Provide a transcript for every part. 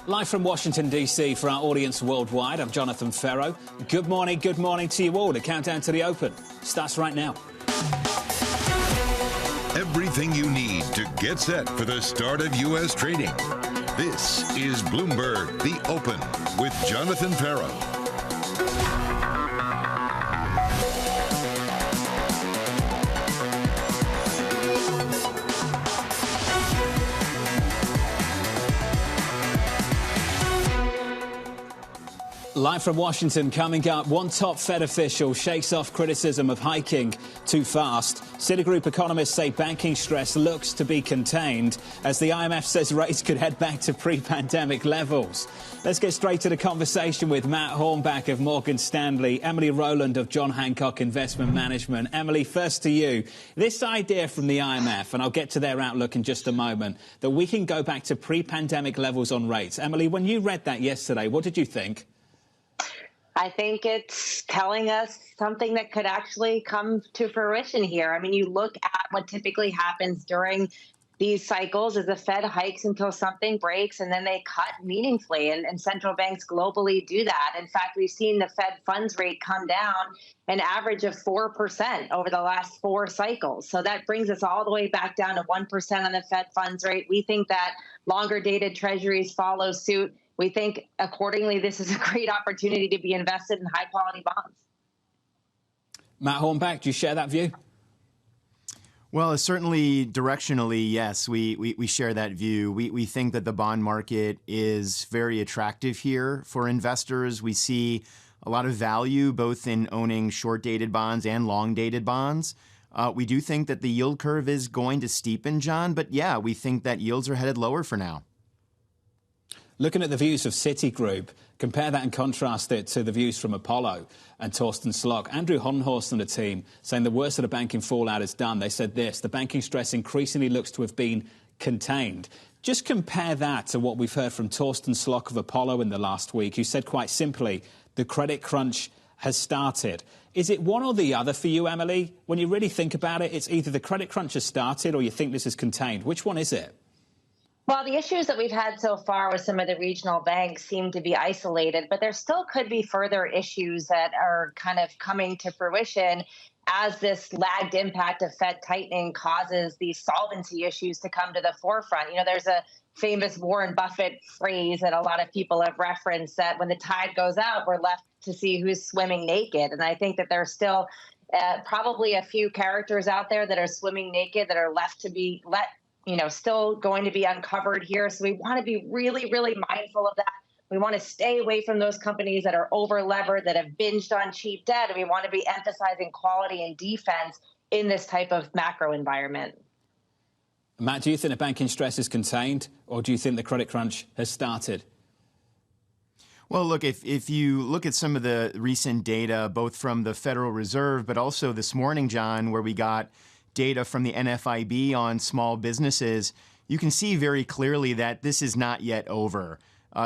Live from Washington, D.C. for our audience worldwide, I'm Jonathan Ferro. Good morning to you all. The countdown to the open starts right now. Everything you need to get set for the start of U.S. trading. This is Bloomberg, the Open, with Jonathan Ferro. Live from Washington, coming up, one top Fed official shakes off criticism of hiking too fast. Citigroup economists say banking stress looks to be contained as the IMF says rates could head back to pre-pandemic levels. Let's get straight to the conversation with Matt Hornback of Morgan Stanley, Emily Rowland of John Hancock Investment Management. Emily, first to you. This idea from the IMF, and I'll get to their outlook in just a moment, that we can go back to pre-pandemic levels on rates. Emily, when you read that yesterday, what did you think? I think it's telling us something that could actually come to fruition here. I mean, you look at what typically happens during these cycles is the Fed hikes until something breaks and then they cut meaningfully. And central banks globally do that. In fact, we've seen the Fed funds rate come down an average of 4% over the last 4 cycles. So that brings us all the way back down to 1% on the Fed funds rate. We think that longer dated treasuries follow suit. We think, accordingly, this is a great opportunity to be invested in high-quality bonds. Matt Hornback, do you share that view? Well, certainly directionally, yes, we share that view. We think that the bond market is very attractive here for investors. We see a lot of value both in owning short-dated bonds and long-dated bonds. We do think that the yield curve is going to steepen, John, but yeah, we think that yields are headed lower for now. Looking at the views of Citigroup, compare that and contrast it to the views from Apollo and Torsten Slok. Andrew Honhorst and the team saying the worst of the banking fallout is done. They said this: the banking stress increasingly looks to have been contained. Just compare that to what we've heard from Torsten Slok of Apollo in the last week, who said quite simply, the credit crunch has started. Is it one or the other for you, Emily? When you really think about it, it's either the credit crunch has started or you think this is contained. Which one is it? Well, the issues that we've had so far with some of the regional banks seem to be isolated, but there still could be further issues that are kind of coming to fruition as this lagged impact of Fed tightening causes these solvency issues to come to the forefront. You know, there's a famous Warren Buffett phrase that a lot of people have referenced that when the tide goes out, we're left to see who's swimming naked. And I think that there's still probably a few characters out there that are swimming naked that are left to be still going to be uncovered here. So we want to be really, really mindful of that. We want to stay away from those companies that are over-levered, that have binged on cheap debt, and we want to be emphasizing quality and defense in this type of macro environment. Matt, do you think the banking stress is contained, or do you think the credit crunch has started? Well, look, if you look at some of the recent data, both from the Federal Reserve, but also this morning, John, where we got data from the NFIB on small businesses, you can see very clearly that this is not yet over.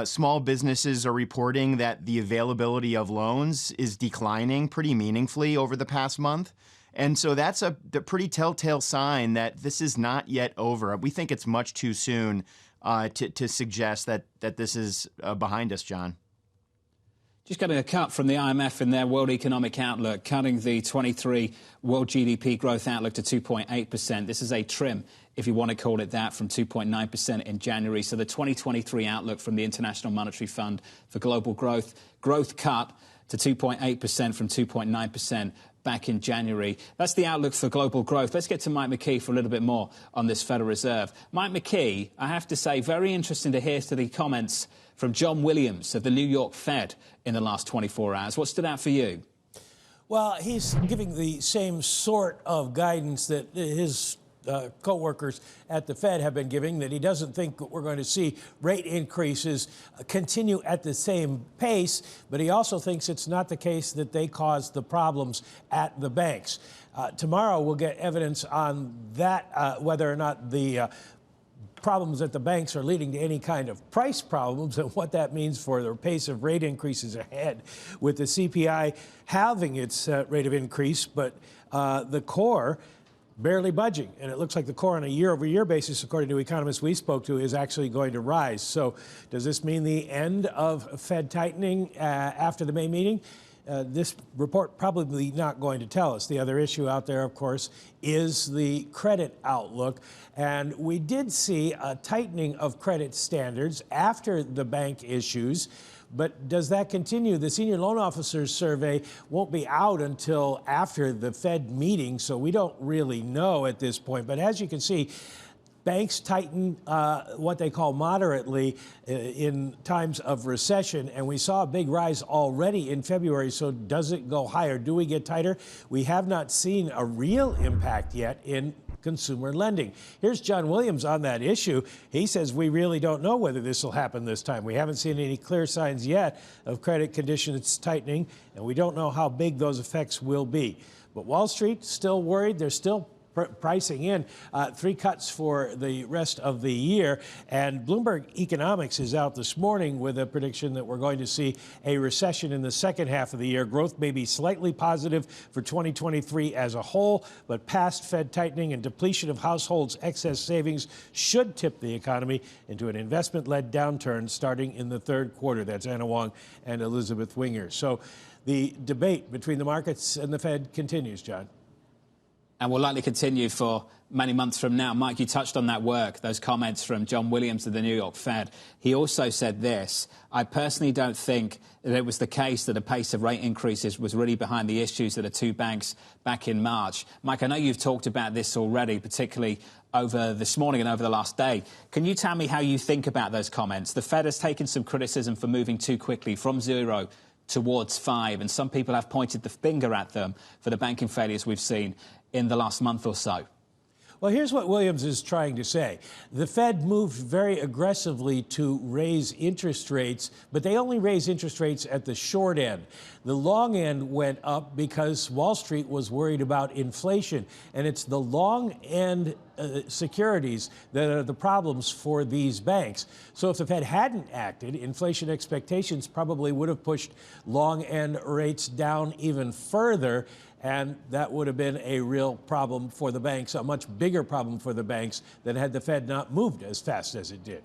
Small businesses are reporting that the availability of loans is declining pretty meaningfully over the past month. And so that's a pretty telltale sign that this is not yet over. We think it's much too soon to suggest that this is behind us, John. Just getting a cut from the IMF in their World Economic Outlook, cutting the 23 world GDP growth outlook to 2.8%. This is a trim, if you want to call it that, from 2.9% in January. So the 2023 outlook from the International Monetary Fund for global growth cut to 2.8% from 2.9% back in January. That's the outlook for global growth. Let's get to Mike McKee for a little bit more on this Federal Reserve. Mike McKee, I have to say, very interesting to hear the comments from John Williams of the New York Fed in the last 24 hours. What stood out for you? Well, he's giving the same sort of guidance that his co-workers at the Fed have been giving, that he doesn't think we're going to see rate increases continue at the same pace, but he also thinks it's not the case that they caused the problems at the banks. Tomorrow we'll get evidence on that, whether or not the problems at the banks are leading to any kind of price problems and what that means for the pace of rate increases ahead, with the CPI halving its rate of increase, but the core barely budging. And it looks like the core on a year-over-year basis, according to economists we spoke to, is actually going to rise. So does this mean the end of Fed tightening after the May meeting? This report probably not going to tell us. The other issue out there, of course, is the credit outlook. And we did see a tightening of credit standards after the bank issues. But does that continue? The senior loan officers survey won't be out until after the Fed meeting, so we don't really know at this point. But as you can see, banks tighten what they call moderately in times of recession, and we saw a big rise already in February, so does it go higher? Do we get tighter? We have not seen a real impact yet in consumer lending. Here's John Williams on that issue. He says we really don't know whether this will happen this time. We haven't seen any clear signs yet of credit conditions tightening, and we don't know how big those effects will be. But Wall Street still worried. They're still pricing in 3 cuts for the rest of the year. And Bloomberg Economics is out this morning with a prediction that we're going to see a recession in the second half of the year. Growth may be slightly positive for 2023 as a whole, but past Fed tightening and depletion of households' excess savings should tip the economy into an investment-led downturn starting in the third quarter. That's Anna Wong and Elizabeth Winger. So the debate between the markets and the Fed continues, John. And will likely continue for many months from now. Mike, you touched on that work, those comments from John Williams of the New York Fed. He also said this: I personally don't think that it was the case that the pace of rate increases was really behind the issues of the 2 banks back in March. Mike, I know you've talked about this already, particularly over this morning and over the last day. Can you tell me how you think about those comments? The Fed has taken some criticism for moving too quickly from 0 towards 5, and some people have pointed the finger at them for the banking failures we've seen in the last month or so. Well, here's what Williams is trying to say. The Fed moved very aggressively to raise interest rates, but they only raised interest rates at the short end. The long end went up because Wall Street was worried about inflation, and it's the long end securities that are the problems for these banks. So if the Fed hadn't acted, inflation expectations probably would have pushed long end rates down even further. And that would have been a real problem for the banks, a much bigger problem for the banks than had the Fed not moved as fast as it did.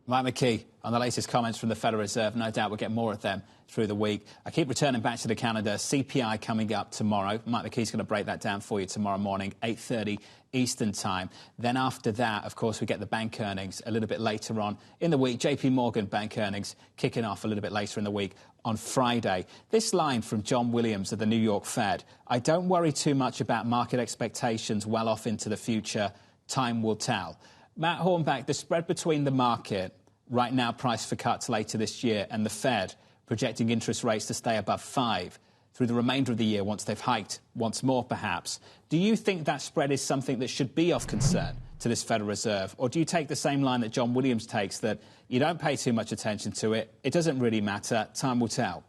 Mike McKee on the latest comments from the Federal Reserve. No doubt we'll get more of them through the week. I keep returning back to the Canada CPI coming up tomorrow. Mike McKee's going to break that down for you tomorrow morning, 8:30 Eastern time. Then after that, of course, we get the bank earnings a little bit later on in the week. JP Morgan bank earnings kicking off a little bit later in the week on Friday. This line from John Williams of the New York Fed: I don't worry too much about market expectations well off into the future. Time will tell. Matt Hornback, the spread between the market right now priced for cuts later this year and the Fed projecting interest rates to stay above 5 through the remainder of the year once they've hiked once more perhaps. Do you think that spread is something that should be of concern to this Federal Reserve? Or do you take the same line that John Williams takes, that you don't pay too much attention to it, it doesn't really matter, time will tell?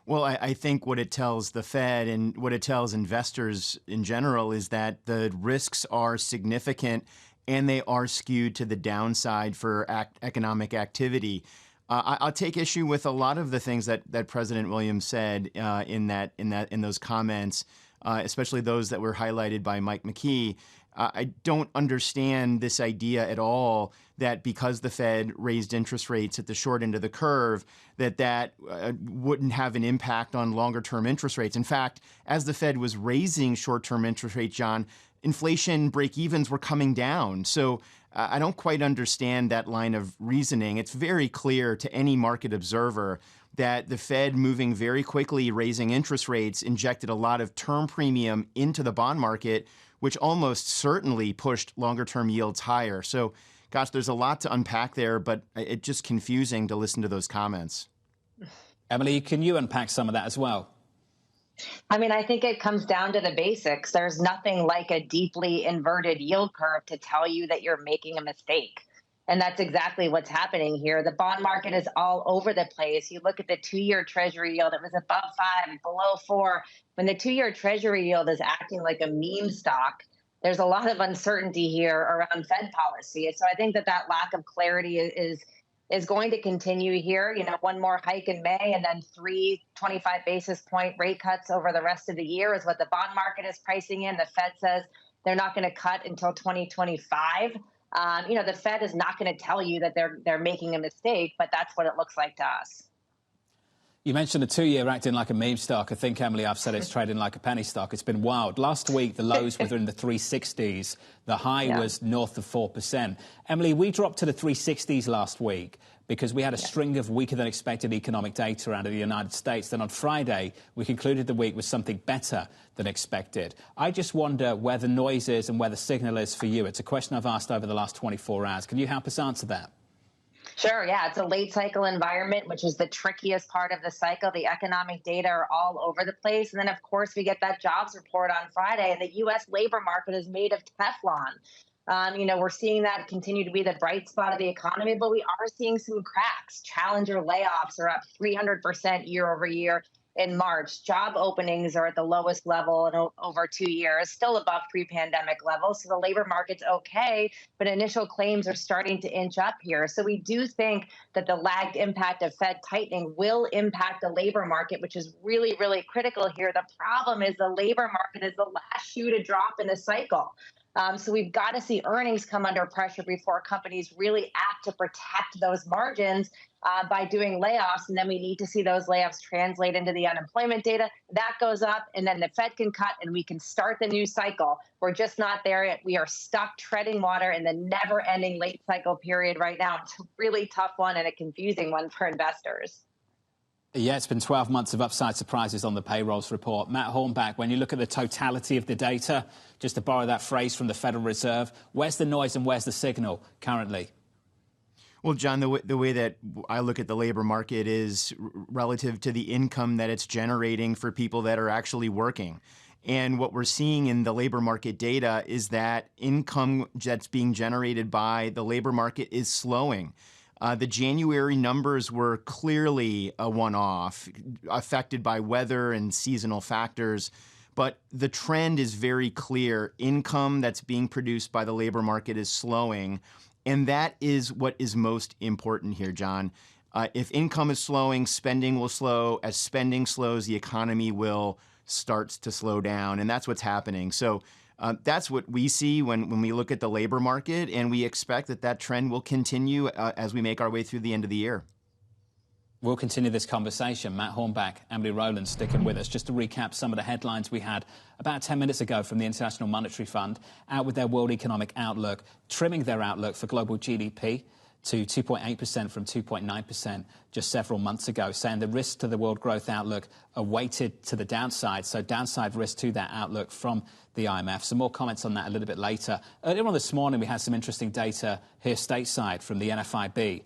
Well, I think what it tells the Fed and what it tells investors in general is that the risks are significant and they are skewed to the downside for economic activity. I'll take issue with a lot of the things that President Williams said in those comments, especially those that were highlighted by Mike McKee. I don't understand this idea at all that because the Fed raised interest rates at the short end of the curve, that wouldn't have an impact on longer-term interest rates. In fact, as the Fed was raising short-term interest rates, John, inflation break-evens were coming down. So I don't quite understand that line of reasoning. It's very clear to any market observer that the Fed moving very quickly, raising interest rates, injected a lot of term premium into the bond market, which almost certainly pushed longer-term yields higher. So, gosh, there's a lot to unpack there, but it's just confusing to listen to those comments. Emily, can you unpack some of that as well? I mean, I think it comes down to the basics. There's nothing like a deeply inverted yield curve to tell you that you're making a mistake. And that's exactly what's happening here. The bond market is all over the place. You look at the 2-year Treasury yield, it was above 5, below 4. When the 2-year Treasury yield is acting like a meme stock, there's a lot of uncertainty here around Fed policy. And so I think that lack of clarity is is going to continue here. One more hike in May and then 3 25 basis point rate cuts over the rest of the year is what the bond market is pricing in. The Fed says they're not going to cut until 2025. The Fed is not going to tell you that they're making a mistake, but that's what it looks like to us. You mentioned the 2-year acting like a meme stock. I think, Emily, I've said it's trading like a penny stock. It's been wild. Last week, the lows were in the 360s. The high was north of 4%. Emily, we dropped to the 360s last week because we had a string of weaker-than-expected economic data out of the United States. Then on Friday, we concluded the week with something better than expected. I just wonder where the noise is and where the signal is for you. It's a question I've asked over the last 24 hours. Can you help us answer that? Sure. Yeah, it's a late cycle environment, which is the trickiest part of the cycle. The economic data are all over the place. And then, of course, we get that jobs report on Friday, and the U.S. labor market is made of Teflon. We're seeing that continue to be the bright spot of the economy, but we are seeing some cracks. Challenger layoffs are up 300% year over year in March. Job openings are at the lowest level in over 2 years, still above pre-pandemic levels. So the labor market's okay, but initial claims are starting to inch up here. So we do think that the lagged impact of Fed tightening will impact the labor market, which is really, really critical here. The problem is the labor market is the last shoe to drop in the cycle. So we've got to see earnings come under pressure before companies really act to protect those margins by doing layoffs. And then we need to see those layoffs translate into the unemployment data. That goes up, and then the Fed can cut, and we can start the new cycle. We're just not there yet. We are stuck treading water in the never-ending late cycle period right now. It's a really tough one and a confusing one for investors. Yeah, it's been 12 months of upside surprises on the payrolls report. Matt Hornback, when you look at the totality of the data, just to borrow that phrase from the Federal Reserve, where's the noise and where's the signal currently? Well, John, the way that I look at the labor market is relative to the income that it's generating for people that are actually working. And what we're seeing in the labor market data is that income that's being generated by the labor market is slowing. The January numbers were clearly a one-off, affected by weather and seasonal factors. But the trend is very clear. Income that's being produced by the labor market is slowing. And that is what is most important here, John. If income is slowing, spending will slow. As spending slows, the economy will start to slow down. And that's what's happening. So that's what we see when we look at the labor market, and we expect that trend will continue as we make our way through the end of the year. We'll continue this conversation. Matt Hornback, Emily Rowland sticking with us. Just to recap some of the headlines we had about 10 minutes ago from the International Monetary Fund, out with their World Economic Outlook, trimming their outlook for global GDP to 2.8% from 2.9% just several months ago, saying the risks to the world growth outlook are weighted to the downside, so downside risk to that outlook from the IMF. Some more comments on that a little bit later. Earlier on this morning, we had some interesting data here stateside from the NFIB,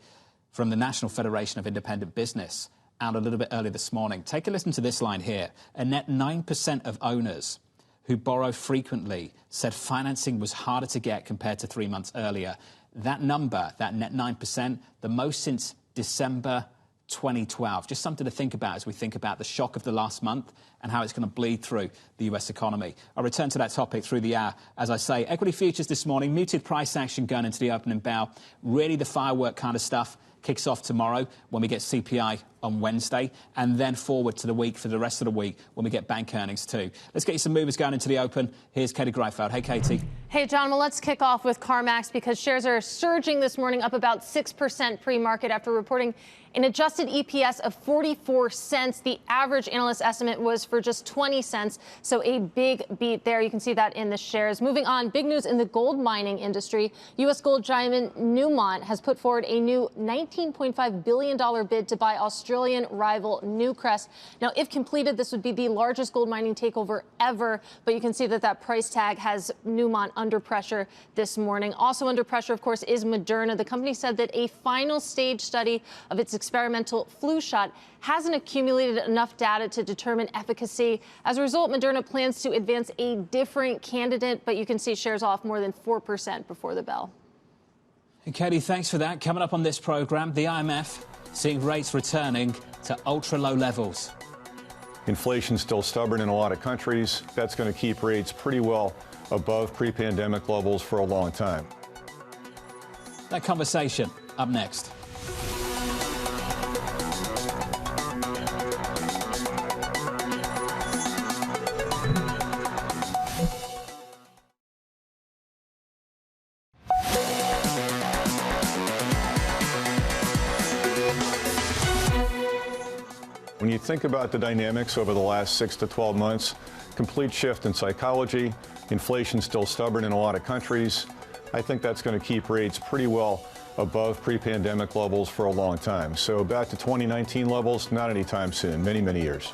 from the National Federation of Independent Business, out a little bit early this morning. Take a listen to this line here. A net 9% of owners who borrow frequently said financing was harder to get compared to 3 months earlier. That number, that net 9%, the most since December 2012. Just something to think about as we think about the shock of the last month and how it's going to bleed through the U.S. economy. I'll return to that topic through the hour. As I say, equity futures this morning, muted price action going into the opening bell. Really the firework kind of stuff kicks off tomorrow when we get CPI on Wednesday, and then forward to the week for the rest of the week when we get bank earnings too. Let's get you some movers going into the open. Here's Katie Greifeld. Hey, Katie. Hey, John. Well, let's kick off with CarMax because shares are surging this morning, up about 6% pre-market after reporting an adjusted EPS of 44 cents. The average analyst estimate was for just 20 cents, so a big beat there. You can see that in the shares. Moving on, big news in the gold mining industry. U.S. gold giant Newmont has put forward a new $19.5 billion bid to buy Australian rival Newcrest. Now, if completed, this would be the largest gold mining takeover ever, but you can see that price tag has Newmont under pressure this morning. Also under pressure, of course, is Moderna. The company said that a final stage study of its experimental flu shot hasn't accumulated enough data to determine efficacy. As a result, Moderna plans to advance a different candidate, but you can see shares off more than 4% before the bell. And Katie, thanks for that. Coming up on this program, the IMF seeing rates returning to ultra-low levels. Inflation's still stubborn in a lot of countries. That's going to keep rates pretty well above pre-pandemic levels for a long time. That conversation up next. When you think about the dynamics over the last 6 to 12 months, complete shift in psychology, inflation still stubborn in a lot of countries, I think that's going to keep rates pretty well above pre-pandemic levels for a long time. So back to 2019 levels, not anytime soon, many, many years.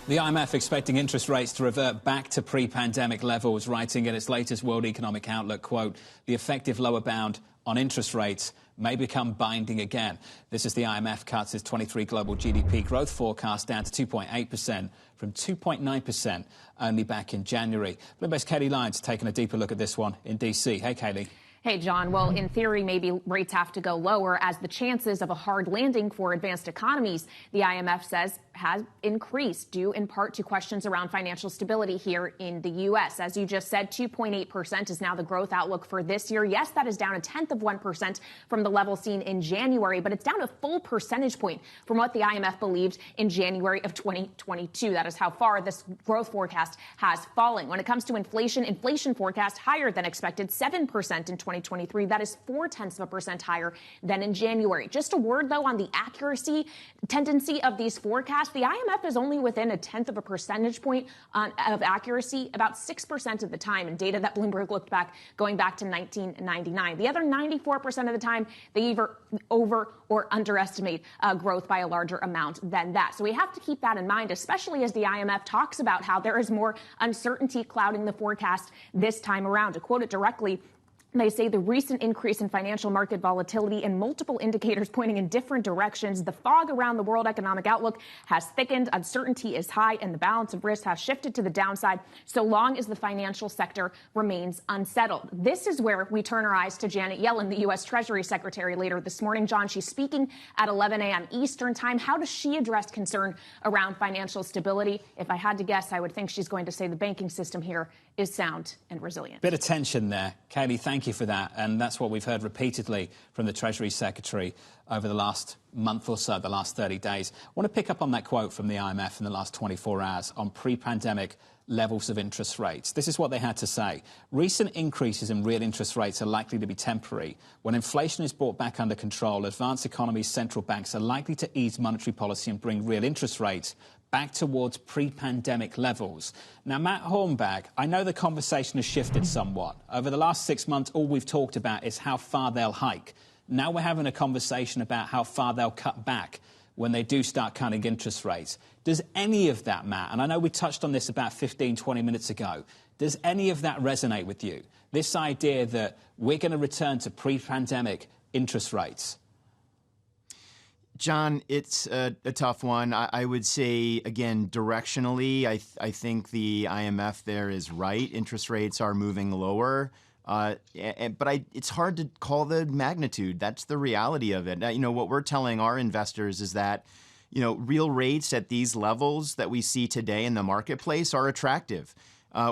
The IMF expecting interest rates to revert back to pre-pandemic levels, writing in its latest World Economic Outlook, quote, the effective lower bound on interest rates may become binding again. This as the IMF cuts its 23 global GDP growth forecast down to 2.8% from 2.9% only back in January. Bloomberg's Katie Lyons taking a deeper look at this one in D.C. Hey, Katie. Hey, John. Well, in theory, maybe rates have to go lower as the chances of a hard landing for advanced economies, the IMF says, has increased due in part to questions around financial stability here in the U.S. As you just said, 2.8% is now the growth outlook for this year. Yes, that is down 0.1% from the level seen in January, but it's down a full percentage point from what the IMF believed in January of 2022. That is how far this growth forecast has fallen. When it comes to inflation forecast higher than expected, 7% in 2023. That is 0.4% higher than in January. Just a word, though, on the accuracy tendency of these forecasts. The IMF is only within 0.1 of a percentage point of accuracy about 6% of the time in data that Bloomberg looked back, going back to 1999. The other 94% of the time, they either over or underestimate growth by a larger amount than that. So we have to keep that in mind, especially as the IMF talks about how there is more uncertainty clouding the forecast this time around. To quote it directly, they say the recent increase in financial market volatility and multiple indicators pointing in different directions. The fog around the world economic outlook has thickened. Uncertainty is high and the balance of risk has shifted to the downside so long as the financial sector remains unsettled. This is where we turn our eyes to Janet Yellen, the U.S. Treasury Secretary, later this morning. John, she's speaking at 11 a.m. Eastern time. How does she address concern around financial stability? If I had to guess, I would think she's going to say the banking system here is sound and resilient. Bit of tension there. Katie, thank you for that. And that's what we've heard repeatedly from the Treasury Secretary over the last month or so, the last 30 days. I want to pick up on that quote from the IMF in the last 24 hours on pre-pandemic levels of interest rates. This is what they had to say. Recent increases in real interest rates are likely to be temporary. When inflation is brought back under control, advanced economies' central banks are likely to ease monetary policy and bring real interest rates back towards pre-pandemic levels. Now, Matt Hornberg, I know the conversation has shifted somewhat. Over the last 6 months, all we've talked about is how far they'll hike. Now we're having a conversation about how far they'll cut back when they do start cutting interest rates. Does any of that, Matt, and I know we touched on this about 15, 20 minutes ago, does any of that resonate with you? This idea that we're going to return to pre-pandemic interest rates? John, it's a tough one. I would say, again, directionally, I think the IMF there is right. Interest rates are moving lower. But it's hard to call the magnitude. That's the reality of it. What we're telling our investors is that, real rates at these levels that we see today in the marketplace are attractive.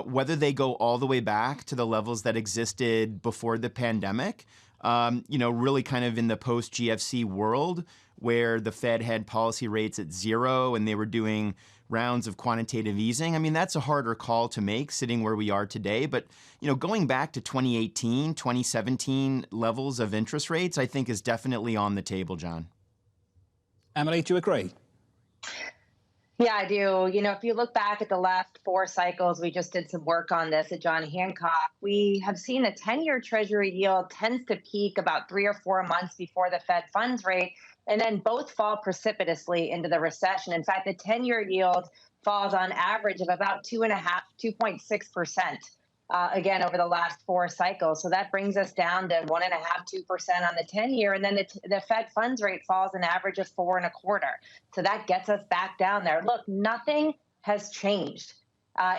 Whether they go all the way back to the levels that existed before the pandemic, really kind of in the post-GFC world, where the Fed had policy rates at zero and they were doing rounds of quantitative easing. I mean, that's a harder call to make sitting where we are today. But, going back to 2018, 2017 levels of interest rates, I think is definitely on the table, John. Emily, do you agree? Yeah, I do. If you look back at the last 4 cycles, we just did some work on this at John Hancock. We have seen a 10-year Treasury yield tends to peak about 3 or 4 months before the Fed funds rate, and then both fall precipitously into the recession. In fact, the 10-year yield falls on average of about 2.6%, again, over the last 4 cycles. So that brings us down to 1.5%, 2% on the 10-year. And then the Fed funds rate falls an average of 4.25%. So that gets us back down there. Look, nothing has changed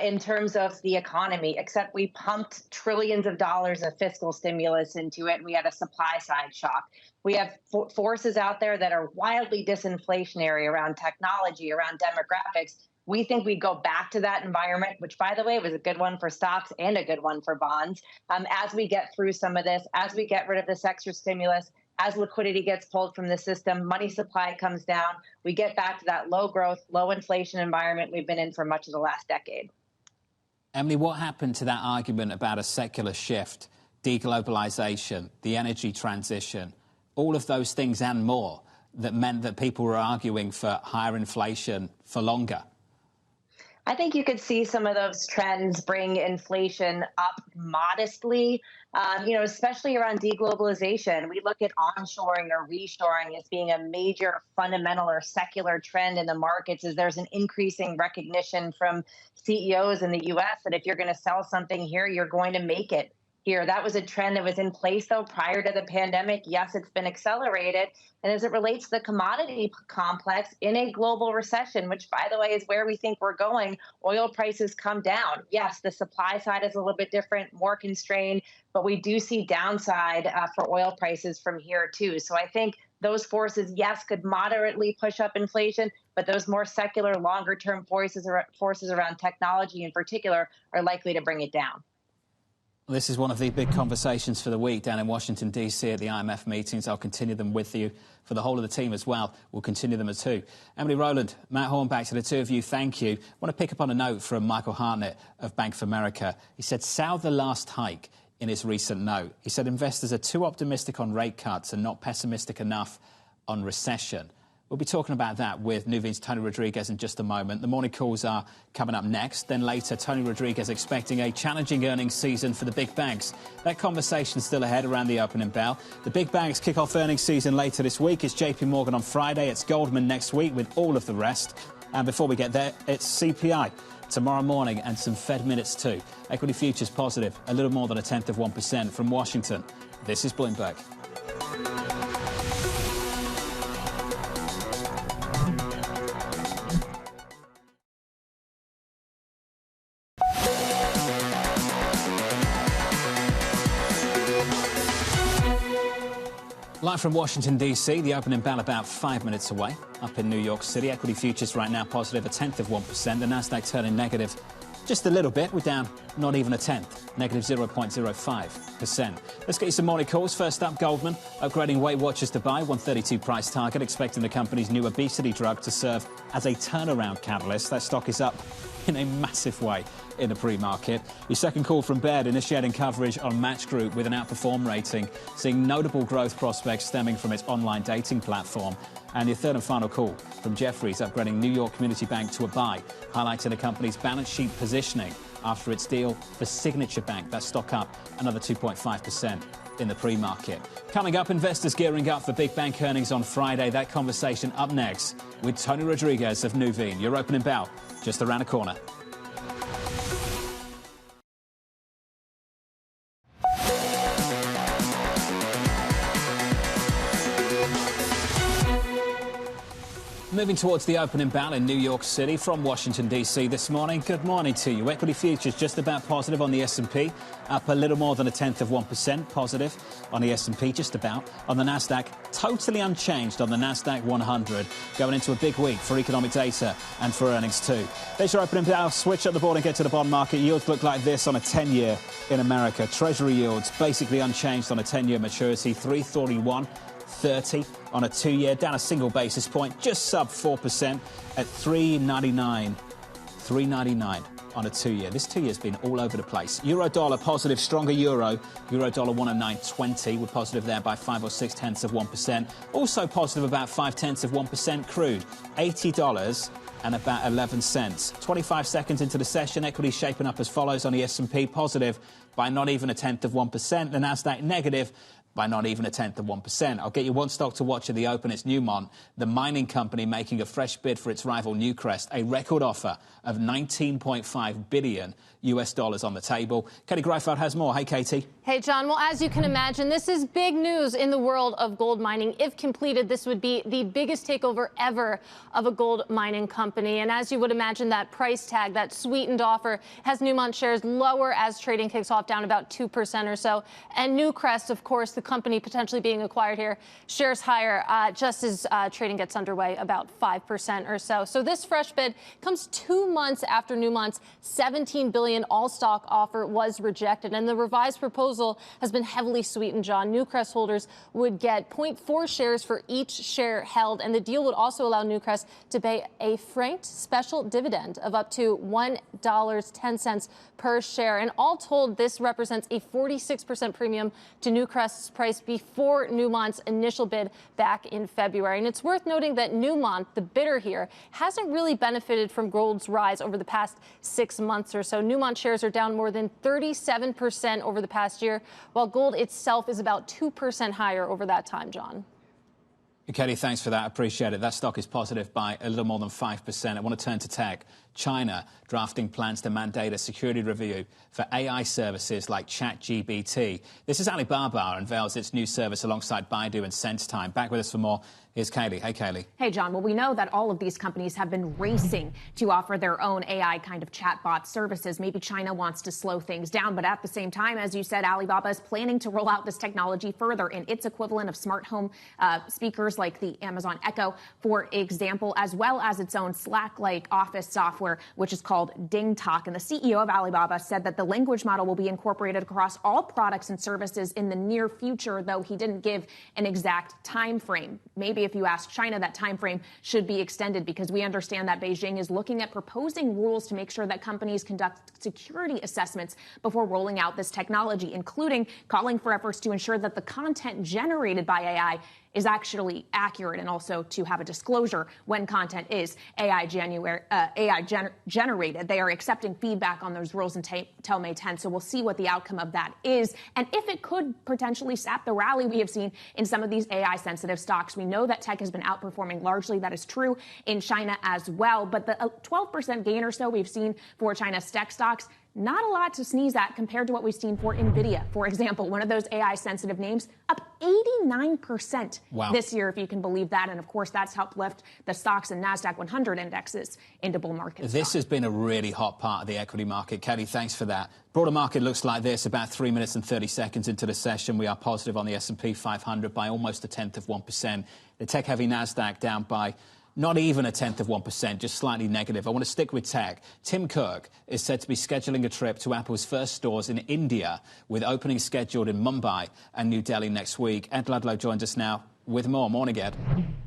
in terms of the economy, except we pumped trillions of dollars of fiscal stimulus into it. And we had a supply side shock. We have forces out there that are wildly disinflationary around technology, around demographics. We think we'd go back to that environment, which, by the way, was a good one for stocks and a good one for bonds. As we get through some of this, as we get rid of this extra stimulus, as liquidity gets pulled from the system, money supply comes down, we get back to that low growth, low inflation environment we've been in for much of the last decade. Emily, what happened to that argument about a secular shift, deglobalization, the energy transition, all of those things and more? that meant that people were arguing for higher inflation for longer? I think you could see some of those trends bring inflation up modestly, especially around deglobalization. We look at onshoring or reshoring as being a major fundamental or secular trend in the markets, as there's an increasing recognition from CEOs in the US that if you're going to sell something here, you're going to make it here. That was a trend that was in place, though, prior to the pandemic. Yes, it's been accelerated. And as it relates to the commodity complex in a global recession, which, by the way, is where we think we're going, oil prices come down. Yes, the supply side is a little bit different, more constrained, but we do see downside for oil prices from here, too. So I think those forces, yes, could moderately push up inflation, but those more secular, longer-term forces around technology in particular are likely to bring it down. This is one of the big conversations for the week down in Washington, D.C. at the IMF meetings. I'll continue them with you for the whole of the team as well. We'll continue them as two. Emily Rowland, Matt Hornback, to the two of you, thank you. I want to pick up on a note from Michael Hartnett of Bank of America. He said, "Sell the last hike," in his recent note. He said investors are too optimistic on rate cuts and not pessimistic enough on recession. We'll be talking about that with Newmont's Tony Rodriguez in just a moment. The morning calls are coming up next. Then later, Tony Rodriguez expecting a challenging earnings season for the big banks. That conversation's still ahead around the opening bell. The big banks kick off earnings season later this week. It's JP Morgan on Friday. It's Goldman next week with all of the rest. And before we get there, it's CPI tomorrow morning and some Fed minutes too. Equity futures positive, a little more than 0.1% from Washington. This is Bloomberg. Live from Washington, D.C., the opening bell about 5 minutes away. Up in New York City, equity futures right now positive 0.1%. The Nasdaq turning negative just a little bit. We're down not even a tenth, negative 0.05%. Let's get you some morning calls. First up, Goldman upgrading Weight Watchers to buy, 132 price target, expecting the company's new obesity drug to serve as a turnaround catalyst. That stock is up in a massive way in the pre-market. Your second call from Baird, initiating coverage on Match Group with an outperform rating, seeing notable growth prospects stemming from its online dating platform. And your third and final call from Jefferies, upgrading New York Community Bank to a buy, highlighting the company's balance sheet positioning after its deal for Signature Bank. That stock up another 2.5% in the pre-market. Coming up, investors gearing up for big bank earnings on Friday. That conversation up next with Tony Rodriguez of Nuveen. Your opening bell just around the corner. Moving towards the opening bell in New York City from Washington, D.C. this morning. Good morning to you. Equity futures just about positive on the S&P, up a little more than 0.1% positive on the S&P, just about. On the Nasdaq, totally unchanged on the Nasdaq 100, going into a big week for economic data and for earnings too. There's your opening bell. Switch up the board and get to the bond market. Yields look like this on a 10-year in America. Treasury yields basically unchanged on a 10-year maturity, 3.31.30 on a 2-year, down a single basis point, just sub 4% at 3.99 on a 2-year. This 2-year's been all over the place. Euro dollar positive, stronger euro. Euro dollar 109.20. We're positive there by 5 or 6 tenths of 1%. Also positive about 5 tenths of 1% crude. $80 and about 11 cents. 25 seconds into the session, equity shaping up as follows on the S&P, positive by not even 0.1%. The Nasdaq negative by not even 0.1%. I'll get you one stock to watch at the open. It's Newmont, the mining company making a fresh bid for its rival Newcrest, a record offer of $19.5 billion on the table. Katie Greifeld has more. Hey, Katie. Hey, John. Well, as you can imagine, this is big news in the world of gold mining. If completed, this would be the biggest takeover ever of a gold mining company. And as you would imagine, that price tag, that sweetened offer, has Newmont shares lower as trading kicks off, down about 2% or so. And Newcrest, of course, the company potentially being acquired here, shares higher just as trading gets underway, about 5% or so. So this fresh bid comes 2 months after Newmont's $17 billion all-stock offer was rejected. And the revised proposal has been heavily sweetened, John. Newcrest holders would get 0.4 shares for each share held. And the deal would also allow Newcrest to pay a franked special dividend of up to $1.10 per share. And all told, this represents a 46% premium to Newcrest's price before Newmont's initial bid back in February. And it's worth noting that Newmont, the bidder here, hasn't really benefited from gold's rise over the past 6 months or so. Newmont shares are down more than 37% over the past year, while gold itself is about 2% higher over that time, John. Katie, thanks for that. Appreciate it. That stock is positive by a little more than 5%. I want to turn to tech. China drafting plans to mandate a security review for AI services like ChatGPT. This is Alibaba unveils its new service alongside Baidu and SenseTime. Back with us for more. Here's Kaylee. Hey, Kaylee. Hey, John. Well, we know that all of these companies have been racing to offer their own AI kind of chatbot services. Maybe China wants to slow things down. But at the same time, as you said, Alibaba is planning to roll out this technology further in its equivalent of smart home speakers like the Amazon Echo, for example, as well as its own Slack-like office software, which is called DingTalk. And the CEO of Alibaba said that the language model will be incorporated across all products and services in the near future, though he didn't give an exact time frame. Maybe if you ask China, that time frame should be extended, because we understand that Beijing is looking at proposing rules to make sure that companies conduct security assessments before rolling out this technology, including calling for efforts to ensure that the content generated by AI is actually accurate, and also to have a disclosure when content is AI generated. They are accepting feedback on those rules until May 10th, so we'll see what the outcome of that is, and if it could potentially sap the rally we have seen in some of these AI-sensitive stocks. We know that tech has been outperforming largely. That is true in China as well, but the 12% gain or so we've seen for China's tech stocks, not a lot to sneeze at compared to what we've seen for NVIDIA, for example, one of those AI-sensitive names, up 89% this year, if you can believe that. And, of course, that's helped lift the stocks and NASDAQ 100 indexes into bull market. This has been a really hot part of the equity market. Kelly, thanks for that. Broader market looks like this. About 3 minutes and 30 seconds into the session, we are positive on the S&P 500 by almost 1/10%. The tech-heavy NASDAQ down by not even 1/10%, just slightly negative. I want to stick with tech. Tim Cook is said to be scheduling a trip to Apple's first stores in India, with openings scheduled in Mumbai and New Delhi next week. Ed Ludlow joins us now with more. Morning, Ed.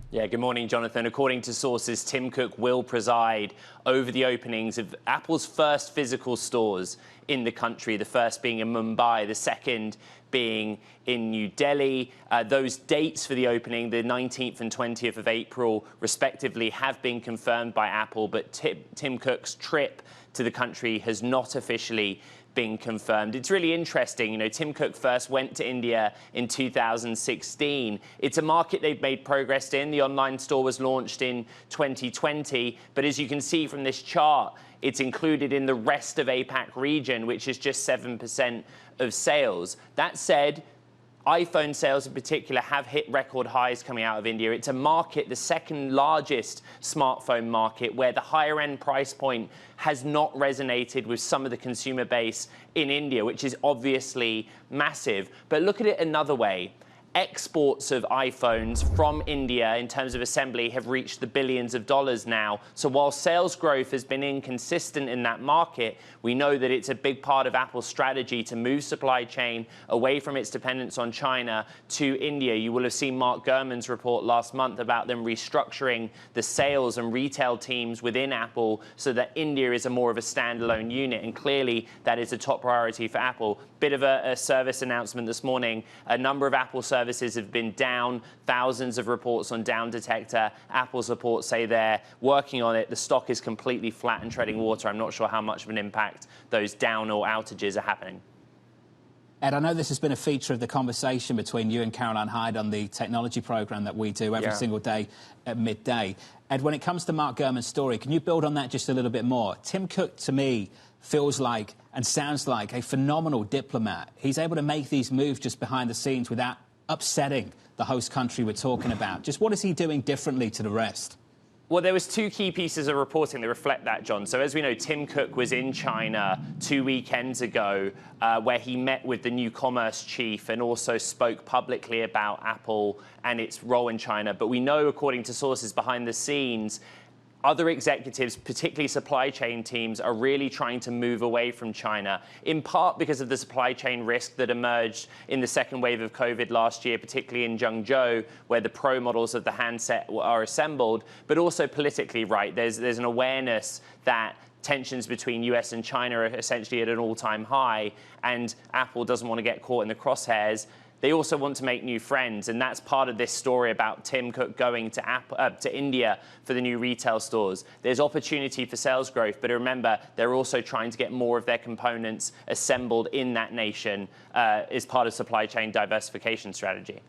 Yeah, good morning, Jonathan. According to sources, Tim Cook will preside over the openings of Apple's first physical stores in the country, the first being in Mumbai, the second being in New Delhi. Those dates for the opening, the 19th and 20th of April, respectively, have been confirmed by Apple, but Tim Cook's trip to the country has not officially been confirmed. It's really interesting. You know, Tim Cook first went to India in 2016. It's a market they've made progress in. The online store was launched in 2020. But as you can see from this chart, it's included in the rest of APAC region, which is just 7% of sales. That said, iPhone sales in particular have hit record highs coming out of India. It's a market, the second largest smartphone market, where the higher end price point has not resonated with some of the consumer base in India, which is obviously massive. But look at it another way. Exports of iPhones from India in terms of assembly have reached the billions of dollars now. So while sales growth has been inconsistent in that market, we know that it's a big part of Apple's strategy to move supply chain away from its dependence on China to India. You will have seen Mark Gurman's report last month about them restructuring the sales and retail teams within Apple so that India is more of a standalone unit. And clearly that is a top priority for Apple. Bit of a service announcement this morning. A number of Apple services have been down. Thousands of reports on Down Detector. Apple's reports say they're working on it. The stock is completely flat and treading water. I'm not sure how much of an impact those down or outages are happening. Ed, I know this has been a feature of the conversation between you and Caroline Hyde on the technology program that we do every single day at midday. Ed, when it comes to Mark Gurman's story, can you build on that just a little bit more? Tim Cook, to me, feels like and sounds like a phenomenal diplomat. He's able to make these moves just behind the scenes without upsetting the host country we're talking about. Just what is he doing differently to the rest? Well, there was two key pieces of reporting that reflect that, John. So as we know, Tim Cook was in China 2 weekends ago, where he met with the new commerce chief and also spoke publicly about Apple and its role in China. But we know, according to sources behind the scenes, other executives, particularly supply chain teams, are really trying to move away from China, in part because of the supply chain risk that emerged in the second wave of COVID last year, particularly in Zhengzhou, where the Pro models of the handset are assembled, but also politically, right? There's an awareness that tensions between US and China are essentially at an all-time high, and Apple doesn't want to get caught in the crosshairs. they also want to make new friends, and that's part of this story about Tim Cook going to India for the new retail stores. There's opportunity for sales growth, but remember, they're also trying to get more of their components assembled in that nation as part of supply chain diversification strategy.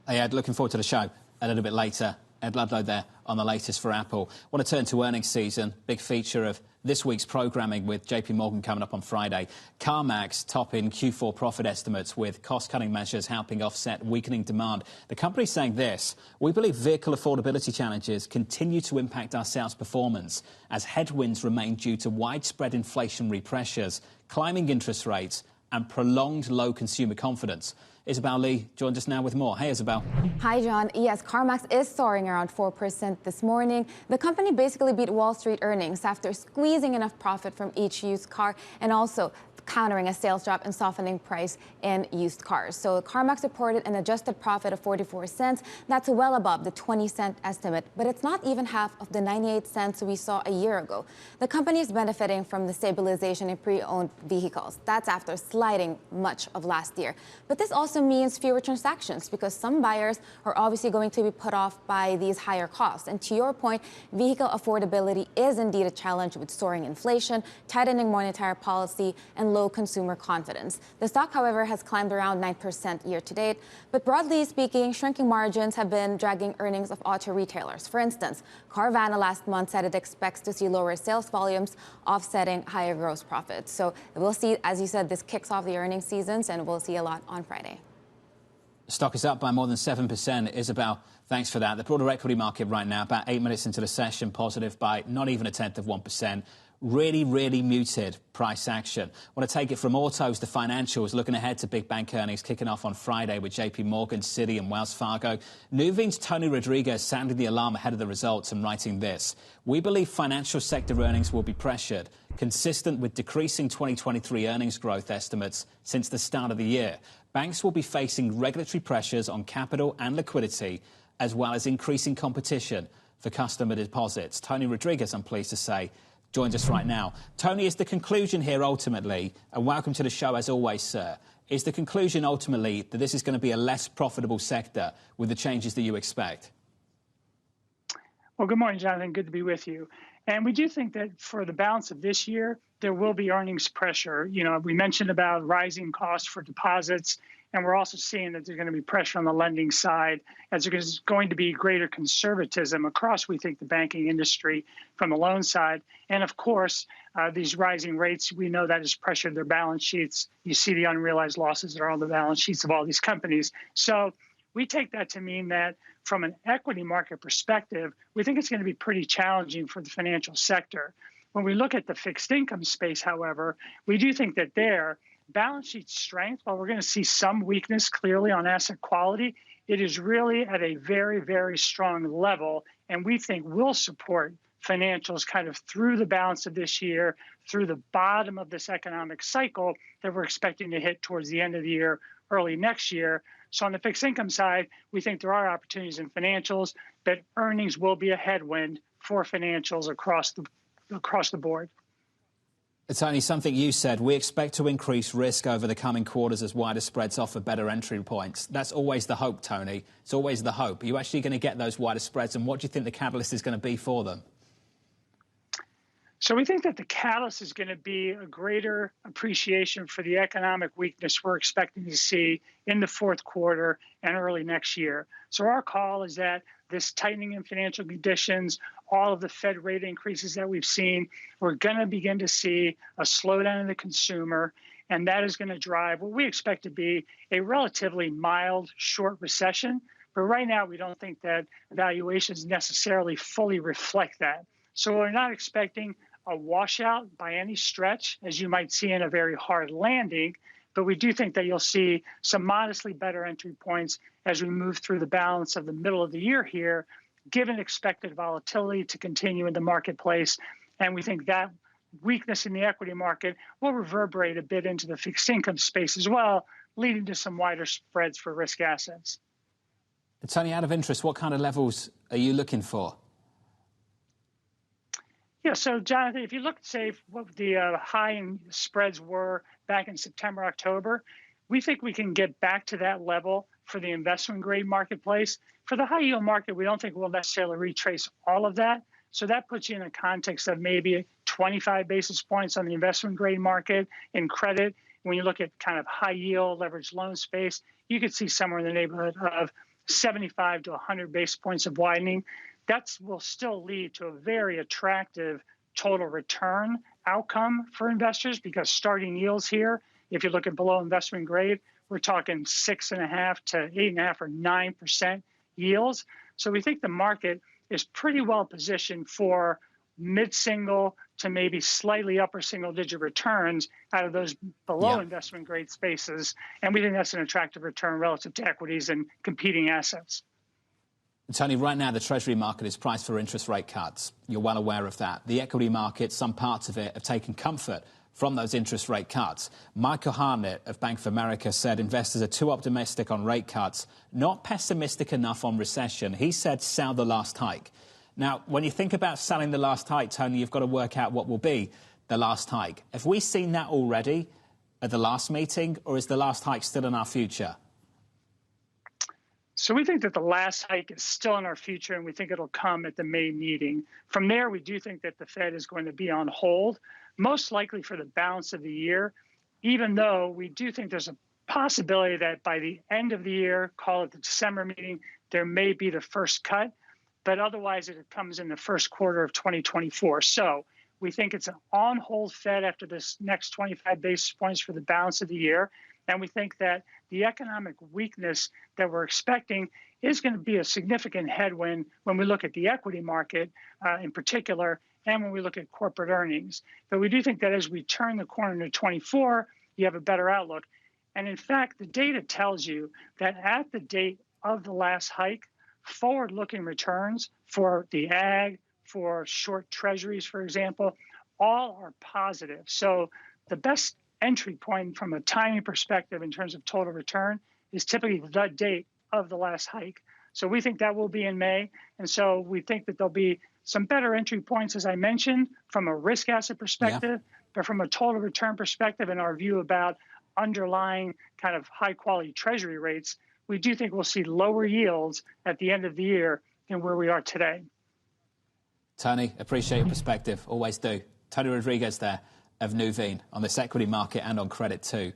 Hey, Ed, looking forward to the show a little bit later. Ed Ludlow there on the latest for Apple. I want to turn to earnings season. Big feature of this week's programming with JP Morgan coming up on Friday. CarMax topping Q4 profit estimates with cost-cutting measures helping offset weakening demand. The company's saying this: we believe vehicle affordability challenges continue to impact our sales performance as headwinds remain due to widespread inflationary pressures, climbing interest rates and prolonged low consumer confidence. Isabel Lee joins us now with more. Hey, Isabel. Hi, John. Yes, CarMax is soaring around 4% this morning. The company basically beat Wall Street earnings after squeezing enough profit from each used car and also countering a sales drop and softening price in used cars. So CarMax reported an adjusted profit of 44 cents. That's well above the 20-cent estimate, but it's not even half of the 98 cents we saw a year ago. The company is benefiting from the stabilization in pre-owned vehicles. That's after sliding much of last year. But this also means fewer transactions because some buyers are obviously going to be put off by these higher costs. And to your point, vehicle affordability is indeed a challenge with soaring inflation, tightening monetary policy, and low consumer confidence. The stock, however, has climbed around 9% year to date. But broadly speaking, shrinking margins have been dragging earnings of auto retailers. For instance, Carvana last month said it expects to see lower sales volumes offsetting higher gross profits. So we'll see, as you said, this kicks off the earnings seasons, and we'll see a lot on Friday. Stock is up by more than 7%. Isabel, thanks for that. The broader equity market right now, about 8 minutes into the session, positive by not even 0.1%. Really, really muted price action. I want to take it from autos to financials, looking ahead to big bank earnings kicking off on Friday with JP Morgan, Citi and Wells Fargo. Nuveen's Tony Rodriguez sounded the alarm ahead of the results and writing this: we believe financial sector earnings will be pressured, consistent with decreasing 2023 earnings growth estimates since the start of the year. Banks will be facing regulatory pressures on capital and liquidity, as well as increasing competition for customer deposits. Tony Rodriguez, I'm pleased to say, joins us right now. Tony, is the conclusion here ultimately, and welcome to the show as always, sir, is the conclusion ultimately that this is going to be a less profitable sector with the changes that you expect? Well, good morning, Jonathan. Good to be with you. And we do think that for the balance of this year, there will be earnings pressure. You know, we mentioned about rising costs for deposits, and we're also seeing that there's going to be pressure on the lending side as there's going to be greater conservatism across, we think, the banking industry from the loan side. And of course, these rising rates, we know that has pressured their balance sheets. You see the unrealized losses that are on the balance sheets of all these companies. So we take that to mean that from an equity market perspective, we think it's going to be pretty challenging for the financial sector. When we look at the fixed income space, however, we do think that their balance sheet strength, while we're going to see some weakness clearly on asset quality, it is really at a very, very strong level, and we think will support financials kind of through the balance of this year, through the bottom of this economic cycle that we're expecting to hit towards the end of the year, early next year. So on the fixed income side, we think there are opportunities in financials, but earnings will be a headwind for financials across the board. Tony, something you said, we expect to increase risk over the coming quarters as wider spreads offer better entry points. That's always the hope, Tony. It's always the hope. Are you actually going to get those wider spreads, and what do you think the catalyst is going to be for them? So we think that the catalyst is going to be a greater appreciation for the economic weakness we're expecting to see in the fourth quarter and early next year. So our call is that this tightening in financial conditions, all of the Fed rate increases that we've seen, we're going to begin to see a slowdown in the consumer, and that is going to drive what we expect to be a relatively mild, short recession. But right now, we don't think that valuations necessarily fully reflect that. So we're not expecting a washout by any stretch, as you might see in a very hard landing, but we do think that you'll see some modestly better entry points as we move through the balance of the middle of the year here, given expected volatility to continue in the marketplace. And we think that weakness in the equity market will reverberate a bit into the fixed income space as well, leading to some wider spreads for risk assets. Tony, out of interest, what kind of levels are you looking for? Yeah, so Jonathan, if you look, say, what the high in spreads were back in September, October, We think we can get back to that level for the investment grade marketplace. For the high yield market, we don't think we'll necessarily retrace all of that. So that puts you in a context of maybe 25 basis points on the investment grade market in credit. When you look at kind of high yield leveraged loan space, you could see somewhere in the neighborhood of 75 to 100 basis points of widening. That will still lead to a very attractive total return outcome for investors, because starting yields here, if you look at below investment grade, we're talking 6.5 to 8.5 or 9% yields. So we think the market is pretty well positioned for mid-single to maybe slightly upper single-digit returns out of those below investment grade spaces. And we think that's an attractive return relative to equities and competing assets. Tony, right now the Treasury market is priced for interest rate cuts. You're well aware of that. The equity market, some parts of it have taken comfort from those interest rate cuts. Michael Hartnett of Bank of America said investors are too optimistic on rate cuts, not pessimistic enough on recession. He said sell the last hike. Now, when you think about selling the last hike, Tony, you've got to work out what will be the last hike. Have we seen that already at the last meeting, or is the last hike still in our future? So we think that the last hike is still in our future, and we think it'll come at the May meeting. From there, we do think that the Fed is going to be on hold, most likely for the balance of the year, even though we do think there's a possibility that by the end of the year, call it the December meeting, there may be the first cut, but otherwise it comes in the first quarter of 2024. So we think it's an on-hold Fed after this next 25 basis points for the balance of the year. And we think that the economic weakness that we're expecting is going to be a significant headwind when we look at the equity market in particular, and when we look at corporate earnings. But we do think that as we turn the corner to 24, you have a better outlook. And in fact, the data tells you that at the date of the last hike, forward-looking returns for the ag, for short treasuries, for example, all are positive. So the best entry point from a timing perspective in terms of total return is typically the date of the last hike. So we think that will be in May. And so we think that there'll be some better entry points, as I mentioned, from a risk asset perspective, but from a total return perspective and our view about underlying kind of high quality treasury rates, we do think we'll see lower yields at the end of the year than where we are today. Tony, appreciate your perspective. Always do. Tony Rodriguez there of Newmont on this equity market and on credit too,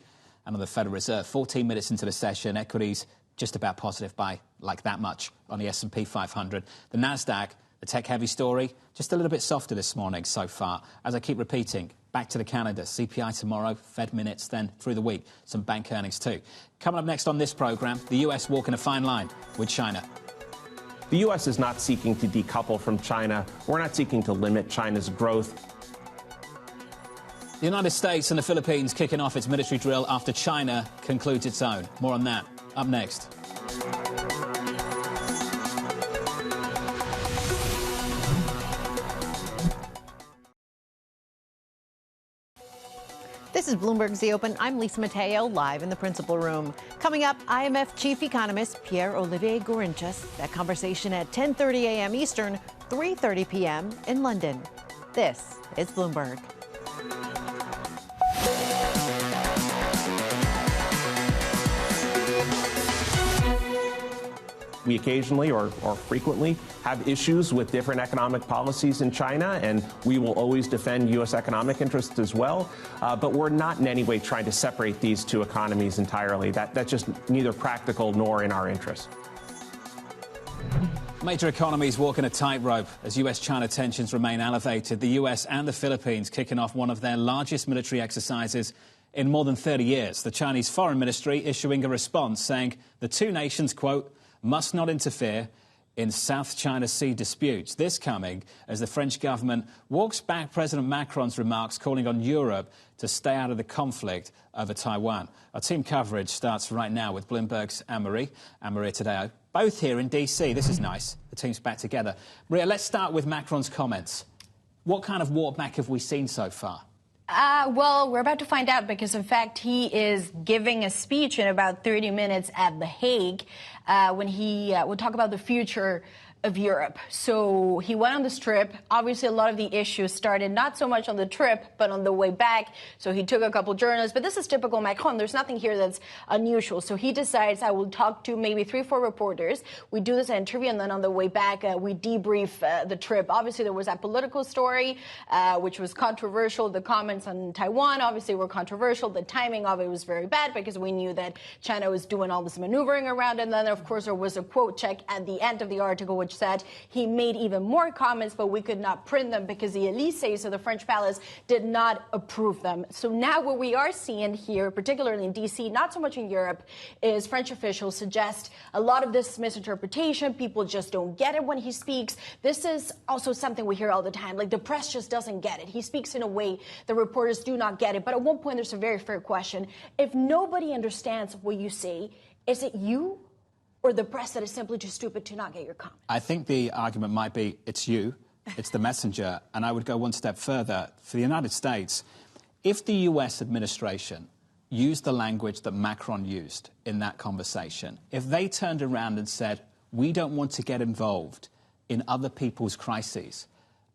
and on the Federal Reserve. 14 minutes into the session, equities just about positive by like that much on the S&P 500. The Nasdaq, the tech-heavy story, just a little bit softer this morning so far. As I keep repeating, back to the calendar. CPI tomorrow, Fed minutes, then through the week, some bank earnings too. Coming up next on this program, the US walking a fine line with China. The U.S. is not seeking to decouple from China. We're not seeking to limit China's growth. The United States and the Philippines kicking off its military drill after China concludes its own. More on that up next. This is Bloomberg's The Open. I'm Lisa Mateo, live in the principal room. Coming up, IMF chief economist Pierre-Olivier Gourinchas. That conversation at 10:30 a.m. Eastern, 3:30 p.m. in London. This is Bloomberg. We occasionally or frequently have issues with different economic policies in China, and we will always defend U.S. economic interests as well. But we're not in any way trying to separate these two economies entirely. That's just neither practical nor in our interest. Major economies walking a tightrope as U.S.-China tensions remain elevated. The U.S. and the Philippines kicking off one of their largest military exercises in more than 30 years. The Chinese Foreign Ministry issuing a response saying the two nations, quote, must not interfere in South China Sea disputes. This coming as the French government walks back President Macron's remarks calling on Europe to stay out of the conflict over Taiwan. Our team coverage starts right now with Bloomberg's Anne-Marie Tadeo, both here in D.C. This is nice. The team's back together. Maria, let's start with Macron's comments. What kind of walk back have we seen so far? Well, we're about to find out because, in fact, he is giving a speech in about 30 minutes at The Hague when he will talk about the future of Europe. So he went on this trip. Obviously, a lot of the issues started not so much on the trip, but on the way back. So he took a couple journalists. But this is typical Macron. There's nothing here that's unusual. So he decides, I will talk to maybe 3-4 reporters. We do this interview, and then on the way back, we debrief the trip. Obviously, there was that political story, which was controversial. The comments on Taiwan, obviously, were controversial. The timing of it was very bad because we knew that China was doing all this maneuvering around. And then, of course, there was a quote check at the end of the article, which said he made even more comments, but we could not print them because the Elysee, so the French palace, did not approve them. So now what we are seeing here, particularly in D.C., not so much in Europe, is French officials suggest a lot of this misinterpretation. People just don't get it when he speaks. This is also something we hear all the time. Like, the press just doesn't get it. He speaks in a way the reporters do not get it. But at one point, there's a very fair question. If nobody understands what you say, is it you or the press that is simply too stupid to not get your comment? I think the argument might be it's you, it's the messenger, and I would go one step further. For the United States, if the US administration used the language that Macron used in that conversation, if they turned around and said, we don't want to get involved in other people's crises,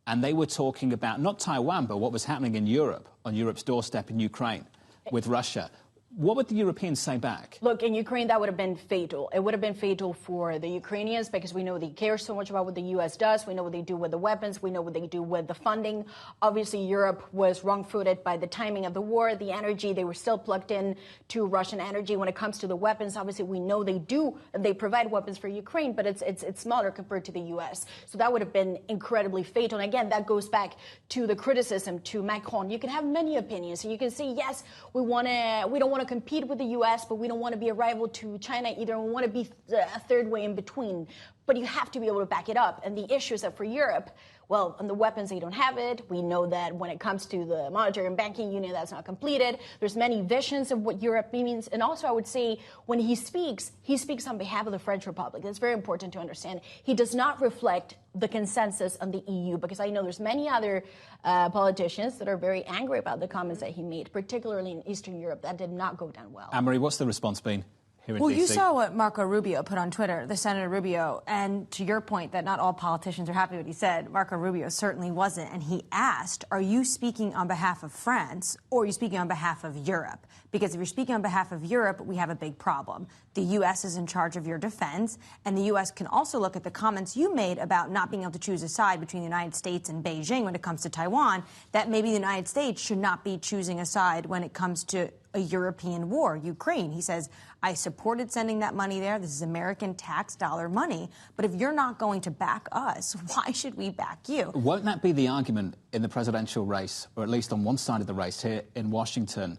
and they were talking about not Taiwan, but what was happening in Europe, on Europe's doorstep in Ukraine, with Russia, what would the Europeans say back? Look, in Ukraine, that would have been fatal. It would have been fatal for the Ukrainians because we know they care so much about what the U.S. does. We know what they do with the weapons. We know what they do with the funding. Obviously, Europe was wrong-footed by the timing of the war, the energy. They were still plugged in to Russian energy. When it comes to the weapons, obviously, we know they provide weapons for Ukraine, but it's smaller compared to the U.S. So that would have been incredibly fatal. And again, that goes back to the criticism to Macron. You can have many opinions. You can say, yes, we don't want to compete with the U.S., but we don't want to be a rival to China either. We want to be a third way in between. But you have to be able to back it up. And the issue is that for Europe, well, on the weapons, they don't have it. We know that when it comes to the monetary and banking union, that's not completed. There's many visions of what Europe means. And also, I would say, when he speaks on behalf of the French Republic. That's very important to understand. He does not reflect the consensus on the EU, because I know there's many other politicians that are very angry about the comments that he made, particularly in Eastern Europe. That did not go down well. Anne-Marie, what's the response been? Well, you saw what Marco Rubio put on Twitter, the Senator Rubio, and to your point that not all politicians are happy with what he said, Marco Rubio certainly wasn't, and he asked, are you speaking on behalf of France or are you speaking on behalf of Europe? Because if you're speaking on behalf of Europe, we have a big problem. The U.S. is in charge of your defense, and the U.S. can also look at the comments you made about not being able to choose a side between the United States and Beijing when it comes to Taiwan, that maybe the United States should not be choosing a side when it comes to a European war, Ukraine. He says, I supported sending that money there. This is American tax dollar money. But if you're not going to back us, why should we back you? Won't that be the argument in the presidential race, or at least on one side of the race here in Washington,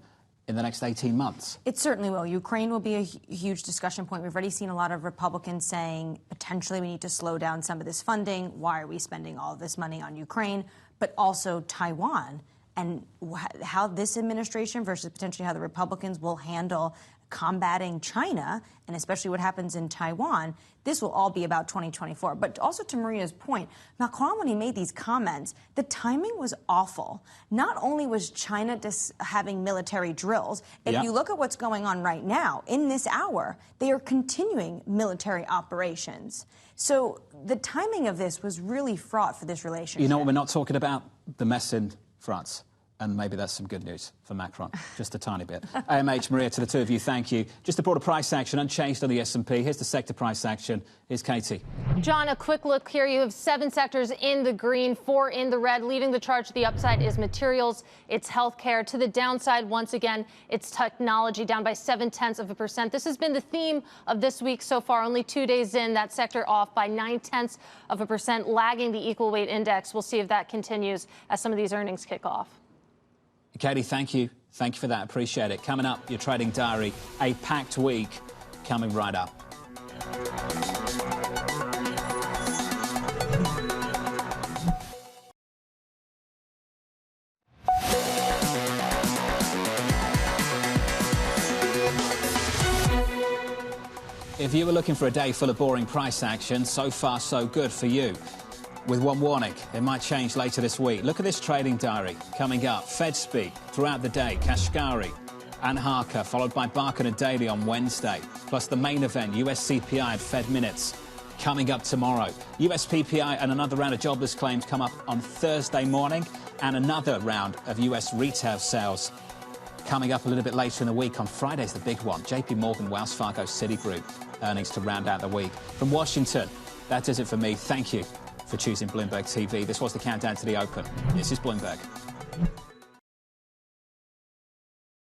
in the next 18 months? It certainly will. Ukraine will be a huge discussion point. We've already seen a lot of Republicans saying potentially we need to slow down some of this funding. Why are we spending all of this money on Ukraine? But also Taiwan. And how this administration versus potentially how the Republicans will handle combating China, and especially what happens in Taiwan, this will all be about 2024. But also to Maria's point, Macron, when he made these comments, the timing was awful. Not only was China having military drills, if you look at what's going on right now, in this hour, they are continuing military operations. So the timing of this was really fraught for this relationship. You know what we're not talking about? The mess in France. And maybe that's some good news for Macron, just a tiny bit. AMH, Maria, to the two of you, thank you. Just a broader price action, unchanged on the S&P. Here's the sector price action. Here's Katie. John, a quick look here. You have 7 sectors in the green, 4 in the red. Leading the charge to the upside is materials. It's healthcare. To the downside, once again, it's technology, down by 0.7%. This has been the theme of this week so far. Only 2 days in, that sector off by 0.9%, lagging the equal weight index. We'll see if that continues as some of these earnings kick off. Katie, thank you. Thank you for that. Appreciate it. Coming up, your trading diary, a packed week coming right up. If you were looking for a day full of boring price action, so far so good for you. With one warning, it might change later this week. Look at this trading diary. Coming up, Fed speak throughout the day, Kashkari and Harker, followed by Barker and Daly on Wednesday. Plus the main event, US CPI and Fed minutes. coming up tomorrow. US PPI and another round of jobless claims come up on Thursday morning, and another round of US retail sales coming up a little bit later in the week. On Friday's the big one. JP Morgan, Wells Fargo, Citigroup earnings to round out the week. From Washington, that does it for me. Thank you for choosing Bloomberg TV. This was the Countdown to the Open. This is Bloomberg.